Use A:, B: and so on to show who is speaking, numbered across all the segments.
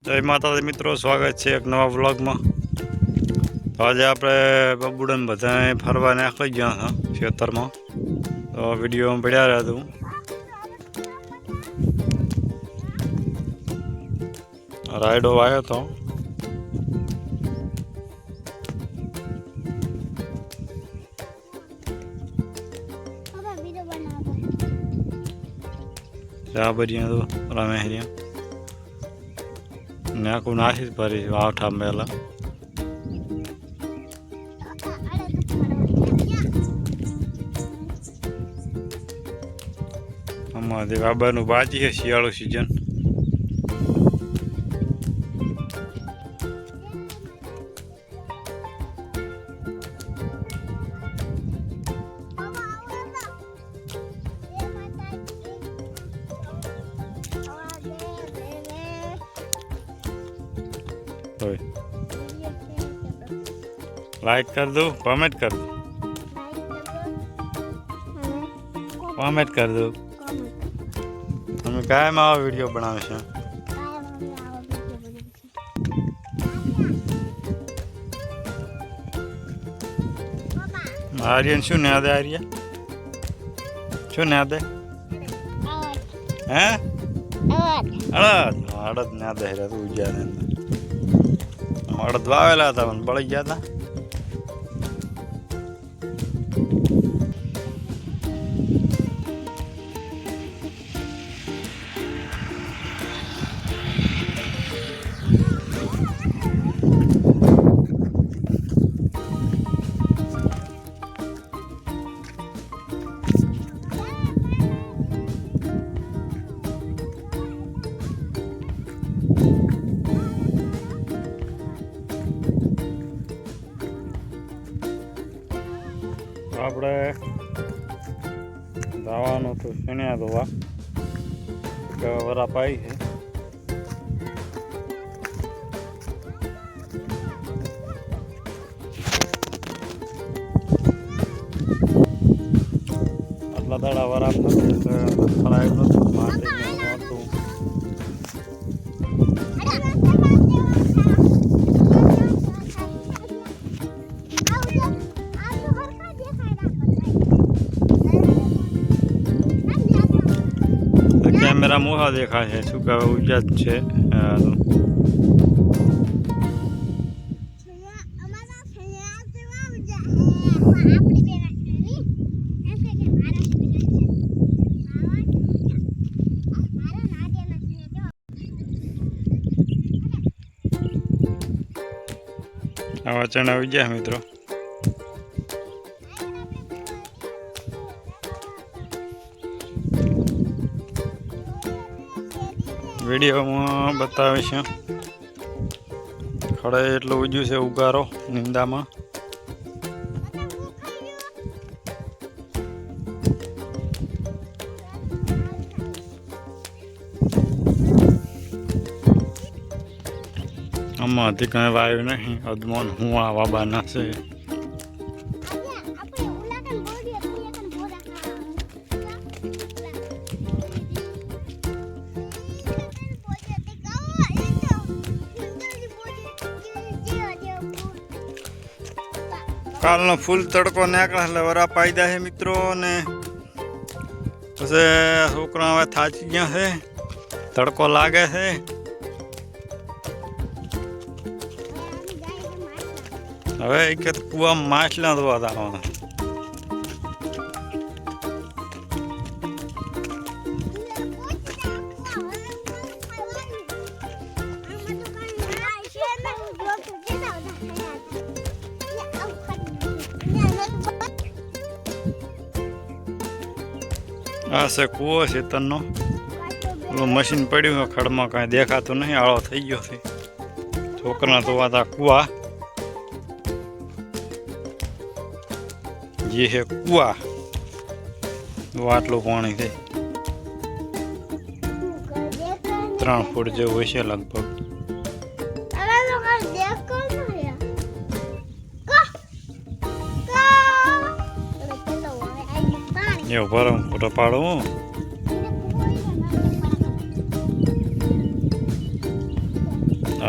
A: जय माता मित्रों, स्वागत है एक नवा व्लॉग में। तो आज आप बबूडन बधाए फरवा निकली गया था खेतर में, तो वीडियो में बढ़िया रहा तू। राइडो आयो तो बढ़िया तो रमेरिया नाकू नाशीज परी आवठा मेला हमारे बाबा नु बाजी है शियाळो सीजन। लाइक कर दो, कमेंट कर दो, कमेंट कर दो। हमें काय में आवा वीडियो बनावे छे। आर्यन शू ने आदे आर्या शू ने आदे हैं अड़द अड़द ने आदे रे तू जा ने अड़द वावेला था मन बળી ગયા था। આપણે દાવાનું તો શણ્યા દોવા વરા પાઈ છે। આટલા દાડા વરા ફળાયું નતું માટી નહોતું। कैमरा मोहा देखा है शू कहे उजा है आवा चना उजा है मित्रों। वीडियो में बतावे छे खड़े एटलो उज्जू से उगारो निंदा में। आमा थी कहीं वायु नहीं अदमोन हुआ वाबाना से कालनो फूल तड़को निकले એટલે વરા પાયદા છે મિત્રો ને પછી છોકરા હવે થાચી ગયા છે, તડકો લાગે છે। હવે એક કુવા માછલા ધોવા જવાના। आ से कुओ है तनो मशीन पड़ी है खड़ में कहीं देखा तो नहीं आड़ो थी गयो थी। छोकरा तो आता कुआ ये है कुआ आटलू पानी थे 3 फूट जो है लगभग। ये ऊपर फोटो पाड़ू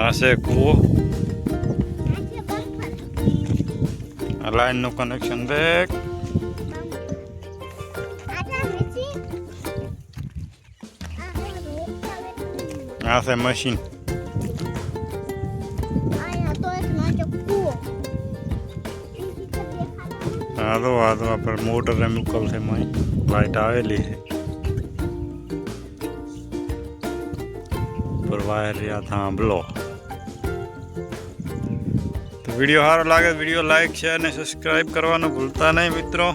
A: આ છે કૂવો. આ લાઈનનું કનેક્શન દેખ. આ છે મશીન. આ તો આપણે મોટર મુકલ છે, લાઈટ આવેલી છે પર વાયર યા થાંભલો. તો વિડીયો સારો લાગે વિડીયો લાઈક શેર અને સબસ્ક્રાઈબ કરવાનું ભૂલતા નહીં મિત્રો.